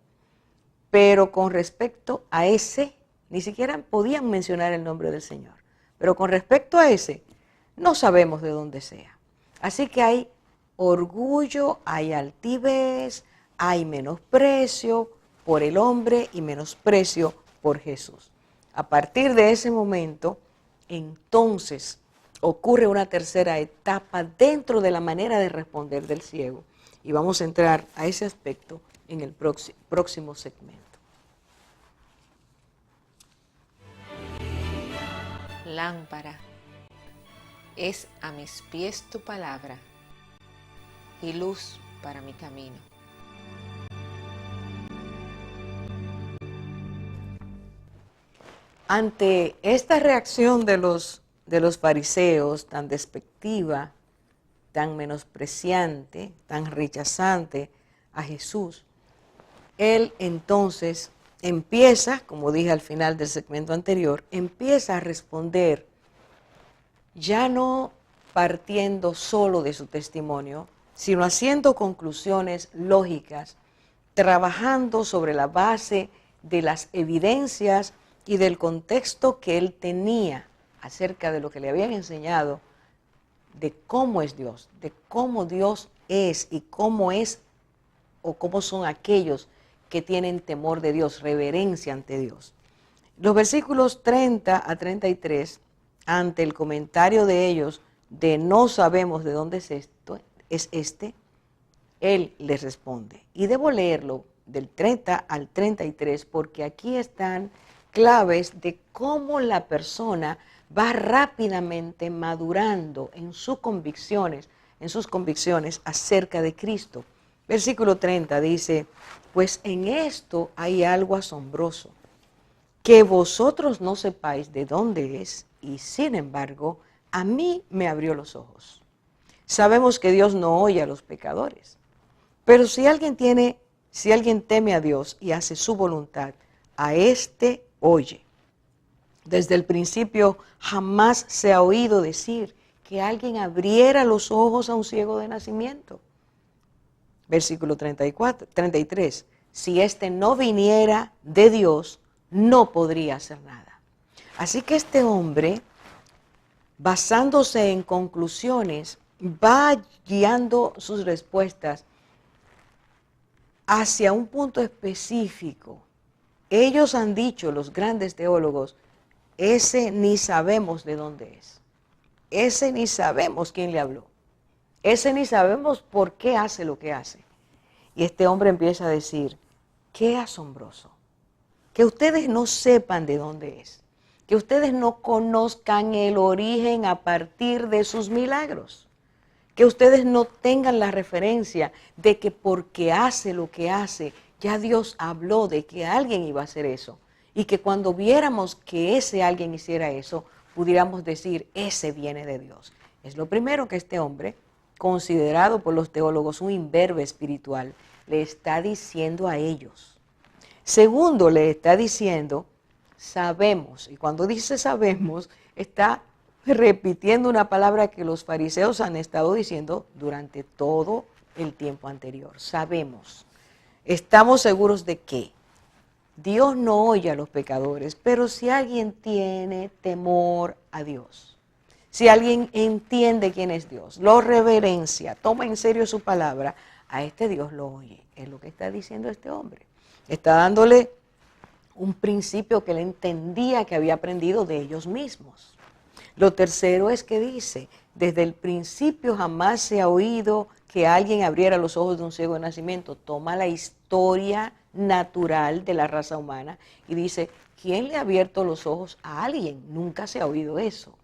Pero con respecto a ese, ni siquiera podían mencionar el nombre del Señor. Pero con respecto a ese, no sabemos de dónde sea. Así que hay orgullo, hay altivez, hay menosprecio por el hombre y menosprecio por Jesús. A partir de ese momento, entonces ocurre una tercera etapa dentro de la manera de responder del ciego. Y vamos a entrar a ese aspecto en el próximo segmento. Lámpara es a mis pies tu palabra y luz para mi camino. Ante esta reacción de los fariseos tan despectiva, tan menospreciante, tan rechazante a Jesús, Él entonces empieza, como dije al final del segmento anterior, empieza a responder ya no partiendo solo de su testimonio, sino haciendo conclusiones lógicas, trabajando sobre la base de las evidencias y del contexto que él tenía acerca de lo que le habían enseñado, de cómo es Dios, de cómo Dios es y cómo es o cómo son aquellos que tienen temor de Dios, reverencia ante Dios. Los versículos 30 a 33, ante el comentario de ellos de no sabemos de dónde es este, él les responde. Y debo leerlo del 30 al 33 porque aquí están claves de cómo la persona va rápidamente madurando en sus convicciones acerca de Cristo. Versículo 30 dice, pues en esto hay algo asombroso, que vosotros no sepáis de dónde es, y sin embargo, a mí me abrió los ojos. Sabemos que Dios no oye a los pecadores, pero si alguien teme a Dios y hace su voluntad, a éste oye. Desde el principio jamás se ha oído decir que alguien abriera los ojos a un ciego de nacimiento. Versículo 33. Si éste no viniera de Dios, no podría hacer nada. Así que este hombre, basándose en conclusiones, va guiando sus respuestas hacia un punto específico. Ellos han dicho, los grandes teólogos, ese ni sabemos de dónde es. Ese ni sabemos quién le habló. Ese ni sabemos por qué hace lo que hace. Y este hombre empieza a decir, qué asombroso, que ustedes no sepan de dónde es, que ustedes no conozcan el origen a partir de sus milagros, que ustedes no tengan la referencia de que porque hace lo que hace, ya Dios habló de que alguien iba a hacer eso. Y que cuando viéramos que ese alguien hiciera eso, pudiéramos decir, ese viene de Dios. Es lo primero que este hombre, considerado por los teólogos un imberbe espiritual, le está diciendo a ellos. Segundo, le está diciendo, sabemos. Y cuando dice sabemos, está repitiendo una palabra que los fariseos han estado diciendo durante todo el tiempo anterior. Sabemos. Estamos seguros de que Dios no oye a los pecadores, pero si alguien tiene temor a Dios, si alguien entiende quién es Dios, lo reverencia, toma en serio su palabra, a este Dios lo oye. Es lo que está diciendo este hombre. Está dándole un principio que él entendía que había aprendido de ellos mismos. Lo tercero es que dice, desde el principio jamás se ha oído que alguien abriera los ojos de un ciego de nacimiento. Toma la historia natural de la raza humana y dice, ¿quién le ha abierto los ojos a alguien? Nunca se ha oído eso.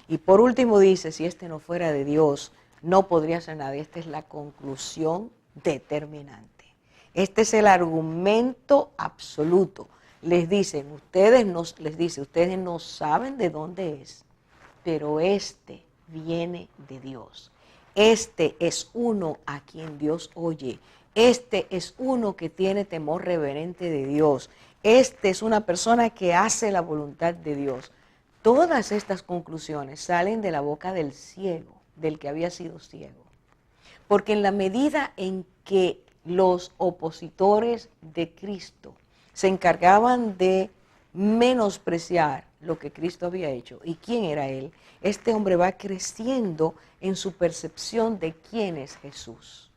Y por último dice, si este no fuera de Dios, no podría ser nadie. Esta es la conclusión determinante. Este es el argumento absoluto. Les dice, ustedes no saben de dónde es, pero este viene de Dios. Este es uno a quien Dios oye. Este es uno que tiene temor reverente de Dios. Este es una persona que hace la voluntad de Dios. Todas estas conclusiones salen de la boca del ciego, del que había sido ciego. Porque en la medida en que los opositores de Cristo se encargaban de menospreciar lo que Cristo había hecho y quién era Él, este hombre va creciendo en su percepción de quién es Jesús.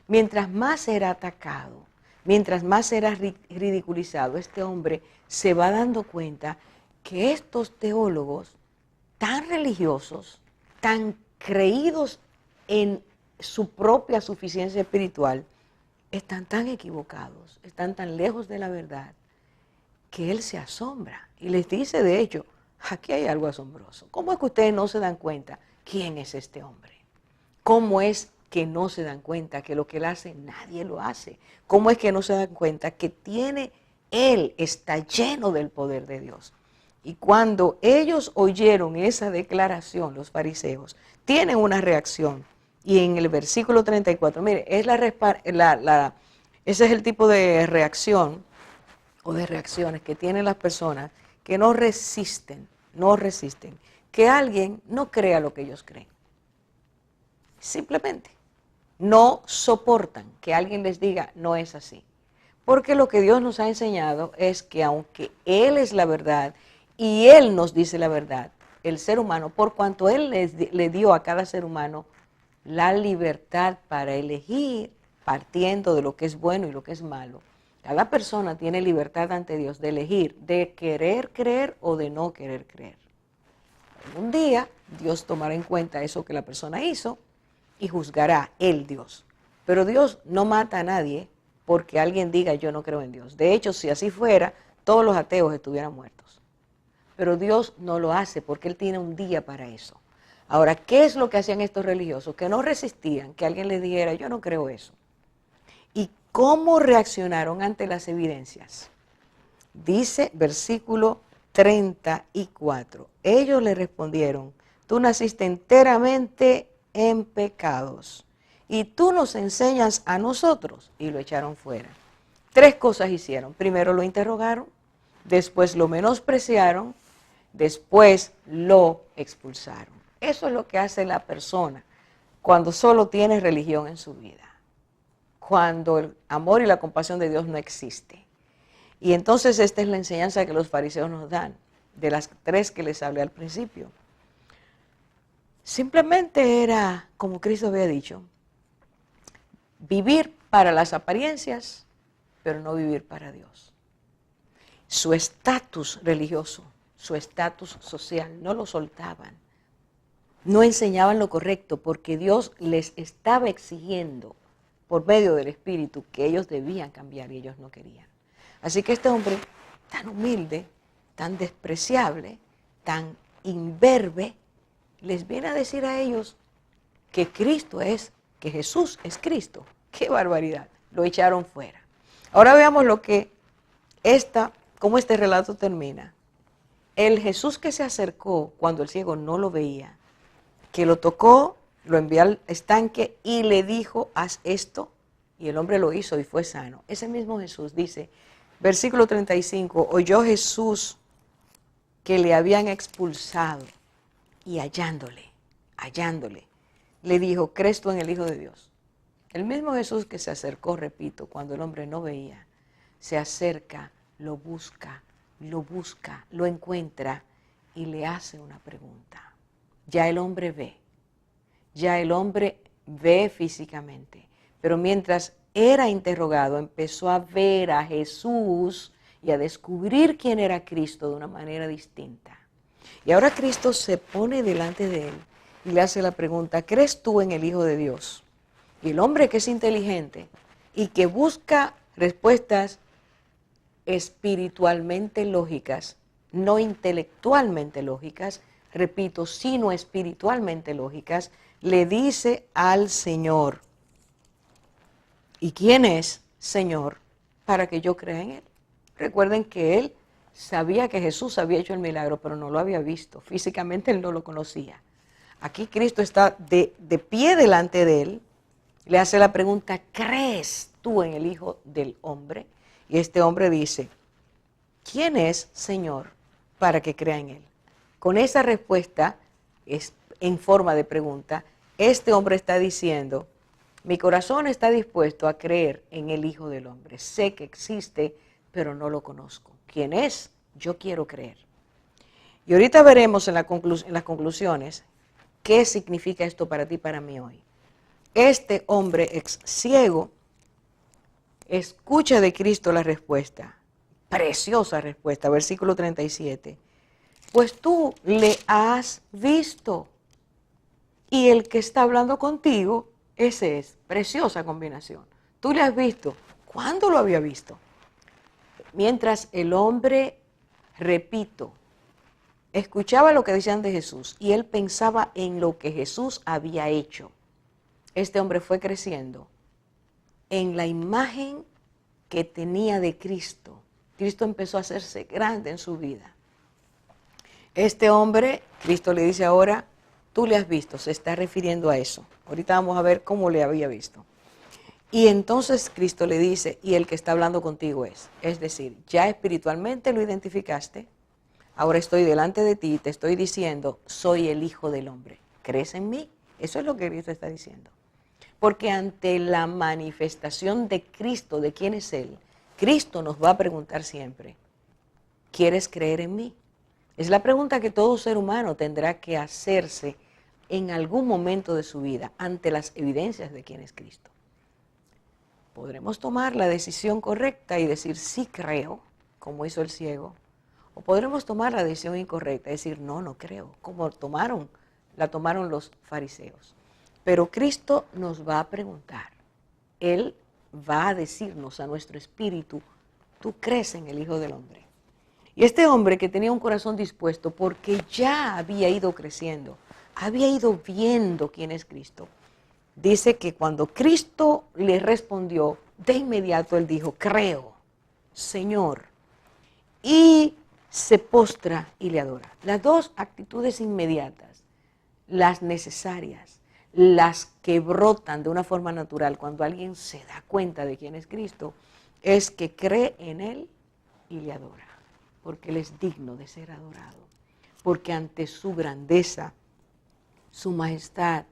Mientras más era atacado, mientras más era ridiculizado, este hombre se va dando cuenta que estos teólogos tan religiosos, tan creídos en su propia suficiencia espiritual, están tan equivocados, están tan lejos de la verdad, que él se asombra y les dice, de hecho, aquí hay algo asombroso. ¿Cómo es que ustedes no se dan cuenta quién es este hombre? ¿Cómo es que no se dan cuenta que lo que él hace nadie lo hace? ¿Cómo es que no se dan cuenta que él está lleno del poder de Dios? Y cuando ellos oyeron esa declaración, los fariseos, tienen una reacción. Y en el versículo 34, mire, ese es el tipo de reacción o de reacciones que tienen las personas que no resisten, que alguien no crea lo que ellos creen. Simplemente no soportan que alguien les diga, no es así. Porque lo que Dios nos ha enseñado es que aunque Él es la verdad y Él nos dice la verdad, el ser humano, por cuanto Él le dio a cada ser humano la libertad para elegir partiendo de lo que es bueno y lo que es malo. Cada persona tiene libertad ante Dios de elegir, de querer creer o de no querer creer. Un día Dios tomará en cuenta eso que la persona hizo y juzgará el Dios. Pero Dios no mata a nadie porque alguien diga yo no creo en Dios. De hecho, si así fuera, todos los ateos estuvieran muertos. Pero Dios no lo hace porque Él tiene un día para eso. Ahora, ¿qué es lo que hacían estos religiosos? Que no resistían que alguien les dijera, yo no creo eso. ¿Y cómo reaccionaron ante las evidencias? Dice versículo 34. Ellos le respondieron, tú naciste enteramente en pecados y tú nos enseñas a nosotros. Y lo echaron fuera. 3 cosas hicieron. Primero lo interrogaron, después lo menospreciaron, después lo expulsaron. Eso es lo que hace la persona cuando solo tiene religión en su vida, cuando el amor y la compasión de Dios no existe. Y entonces esta es la enseñanza que los fariseos nos dan, de las 3 que les hablé al principio. Simplemente era, como Cristo había dicho, vivir para las apariencias, pero no vivir para Dios. Su estatus religioso, su estatus social, no lo soltaban. No enseñaban lo correcto porque Dios les estaba exigiendo por medio del Espíritu que ellos debían cambiar y ellos no querían. Así que este hombre tan humilde, tan despreciable, tan imberbe, les viene a decir a ellos que Jesús es Cristo. ¡Qué barbaridad! Lo echaron fuera. Ahora veamos cómo este relato termina. El Jesús que se acercó cuando el ciego no lo veía, que lo tocó, lo envió al estanque y le dijo, haz esto, y el hombre lo hizo y fue sano. Ese mismo Jesús dice, versículo 35, oyó Jesús que le habían expulsado y hallándole, le dijo, ¿crees tú en el Hijo de Dios? El mismo Jesús que se acercó, repito, cuando el hombre no veía, se acerca, lo busca, lo encuentra y le hace una pregunta. Ya el hombre ve físicamente, pero mientras era interrogado empezó a ver a Jesús y a descubrir quién era Cristo de una manera distinta. Y ahora Cristo se pone delante de él y le hace la pregunta, ¿crees tú en el Hijo de Dios? Y el hombre que es inteligente y que busca respuestas espiritualmente lógicas, no intelectualmente lógicas, repito, sino espiritualmente lógicas, le dice al Señor, ¿y quién es, Señor, para que yo crea en él? Recuerden que él sabía que Jesús había hecho el milagro, pero no lo había visto. Físicamente él no lo conocía. Aquí Cristo está de pie delante de él, le hace la pregunta, ¿crees tú en el Hijo del Hombre? Y este hombre dice, ¿quién es, Señor, para que crea en él? Con esa respuesta, es en forma de pregunta, este hombre está diciendo, mi corazón está dispuesto a creer en el Hijo del Hombre. Sé que existe, pero no lo conozco. ¿Quién es? Yo quiero creer. Y ahorita veremos en las conclusiones qué significa esto para ti y para mí hoy. Este hombre ex ciego escucha de Cristo la respuesta. Preciosa respuesta, versículo 37. Pues tú le has visto y el que está hablando contigo, ese es. Preciosa combinación. Tú le has visto. ¿Cuándo lo había visto? Mientras el hombre, repito, escuchaba lo que decían de Jesús y él pensaba en lo que Jesús había hecho. Este hombre fue creciendo en la imagen que tenía de Cristo. Cristo empezó a hacerse grande en su vida. Este hombre, Cristo le dice ahora, tú le has visto, se está refiriendo a eso. Ahorita vamos a ver cómo le había visto. Y entonces Cristo le dice, y el que está hablando contigo es decir, ya espiritualmente lo identificaste, ahora estoy delante de ti y te estoy diciendo, soy el Hijo del Hombre. ¿Crees en mí? Eso es lo que Cristo está diciendo. Porque ante la manifestación de Cristo, de quién es Él, Cristo nos va a preguntar siempre, ¿quieres creer en mí? Es la pregunta que todo ser humano tendrá que hacerse en algún momento de su vida ante las evidencias de quién es Cristo. Podremos tomar la decisión correcta y decir sí creo, como hizo el ciego, o podremos tomar la decisión incorrecta y decir no, no creo, como la tomaron los fariseos. Pero Cristo nos va a preguntar, Él va a decirnos a nuestro espíritu, tú crees en el Hijo del Hombre. Y este hombre que tenía un corazón dispuesto porque ya había ido creciendo, había ido viendo quién es Cristo. Dice que cuando Cristo le respondió, de inmediato él dijo, creo, Señor, y se postra y le adora. Las dos actitudes inmediatas, las necesarias, las que brotan de una forma natural cuando alguien se da cuenta de quién es Cristo, es que cree en Él y le adora. Porque Él es digno de ser adorado, porque ante su grandeza, su majestad,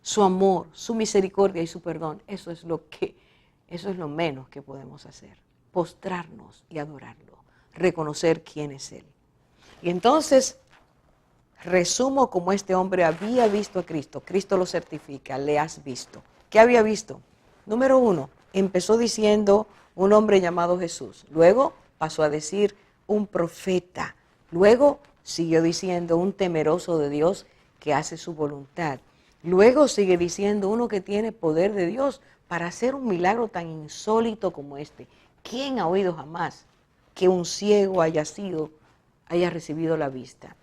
su amor, su misericordia y su perdón, eso es lo menos que podemos hacer, postrarnos y adorarlo, reconocer quién es Él. Y entonces, resumo como este hombre había visto a Cristo, Cristo lo certifica, le has visto. ¿Qué había visto? Número 1, empezó diciendo un hombre llamado Jesús, luego pasó a decir un profeta. Luego siguió diciendo un temeroso de Dios que hace su voluntad. Luego sigue diciendo uno que tiene poder de Dios para hacer un milagro tan insólito como este. ¿Quién ha oído jamás que un ciego haya recibido la vista?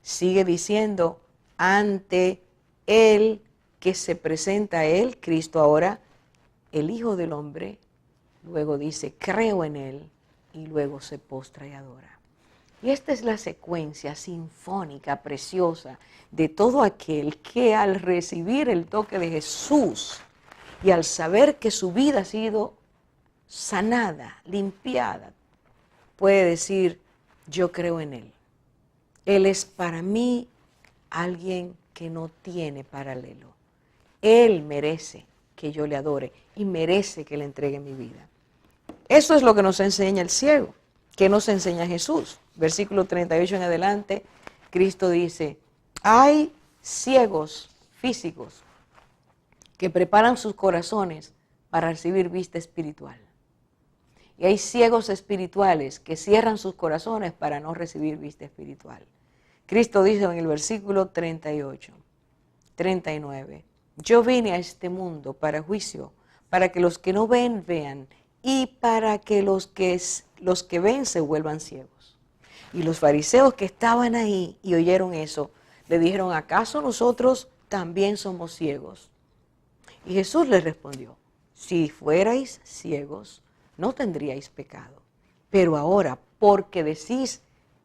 Sigue diciendo ante Él que se presenta a Él, Cristo ahora, el Hijo del Hombre. Luego dice, creo en Él. Y luego se postra y adora. Y esta es la secuencia sinfónica, preciosa, de todo aquel que al recibir el toque de Jesús y al saber que su vida ha sido sanada, limpiada, puede decir, yo creo en Él. Él es para mí alguien que no tiene paralelo. Él merece que yo le adore y merece que le entregue mi vida. Eso es lo que nos enseña el ciego. ¿Qué nos enseña Jesús? Versículo 38 en adelante, Cristo dice, hay ciegos físicos que preparan sus corazones para recibir vista espiritual. Y hay ciegos espirituales que cierran sus corazones para no recibir vista espiritual. Cristo dice en el versículo 39, yo vine a este mundo para juicio, para que los que no ven, vean, y para que los que ven se vuelvan ciegos. Y los fariseos que estaban ahí y oyeron eso, le dijeron, ¿acaso nosotros también somos ciegos? Y Jesús les respondió, si fuerais ciegos, no tendríais pecado. Pero ahora, porque decís,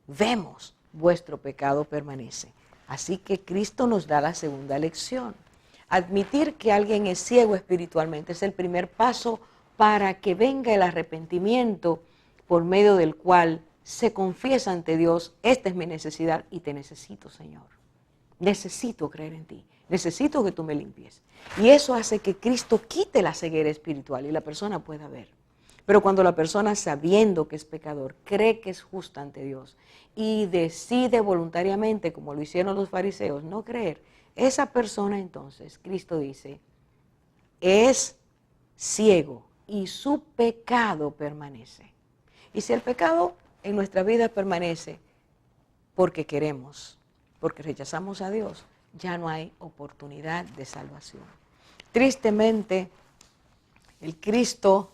vemos, vuestro pecado permanece. Así que Cristo nos da la segunda lección. Admitir que alguien es ciego espiritualmente es el primer paso para que venga el arrepentimiento por medio del cual se confiesa ante Dios, esta es mi necesidad y te necesito, Señor. Necesito creer en ti, necesito que tú me limpies. Y eso hace que Cristo quite la ceguera espiritual y la persona pueda ver. Pero cuando la persona, sabiendo que es pecador, cree que es justa ante Dios y decide voluntariamente, como lo hicieron los fariseos, no creer, esa persona entonces, Cristo dice, es ciego y su pecado permanece. Y si el pecado en nuestra vida permanece porque queremos, porque rechazamos a Dios, ya no hay oportunidad de salvación. Tristemente, el Cristo,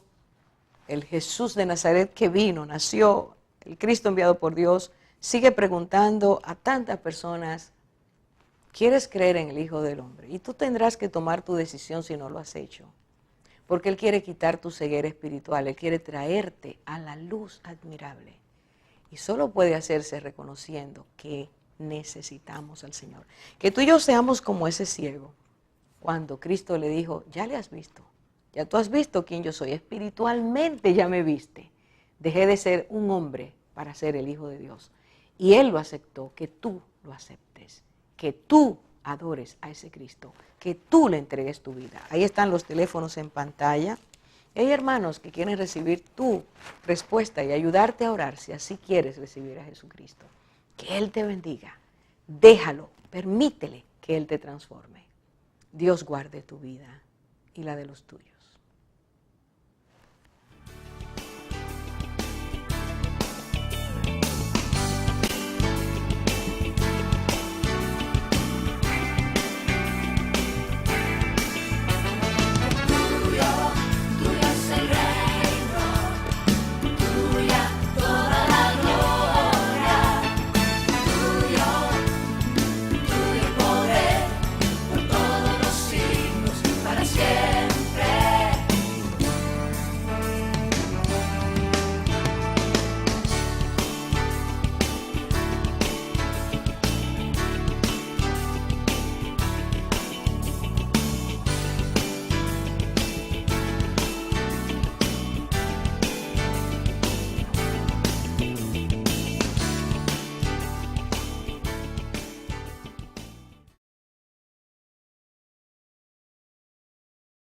el Jesús de Nazaret que vino, nació, el Cristo enviado por Dios, sigue preguntando a tantas personas, ¿quieres creer en el Hijo del Hombre? Y tú tendrás que tomar tu decisión si no lo has hecho. Porque Él quiere quitar tu ceguera espiritual, Él quiere traerte a la luz admirable. Y solo puede hacerse reconociendo que necesitamos al Señor. Que tú y yo seamos como ese ciego, cuando Cristo le dijo, ya le has visto, ya tú has visto quién yo soy, espiritualmente ya me viste. Dejé de ser un hombre para ser el Hijo de Dios. Y Él lo aceptó, que tú lo aceptes, que tú adores a ese Cristo, que tú le entregues tu vida. Ahí están los teléfonos en pantalla. Hay hermanos que quieren recibir tu respuesta y ayudarte a orar si así quieres recibir a Jesucristo. Que Él te bendiga. Déjalo, permítele que Él te transforme. Dios guarde tu vida y la de los tuyos.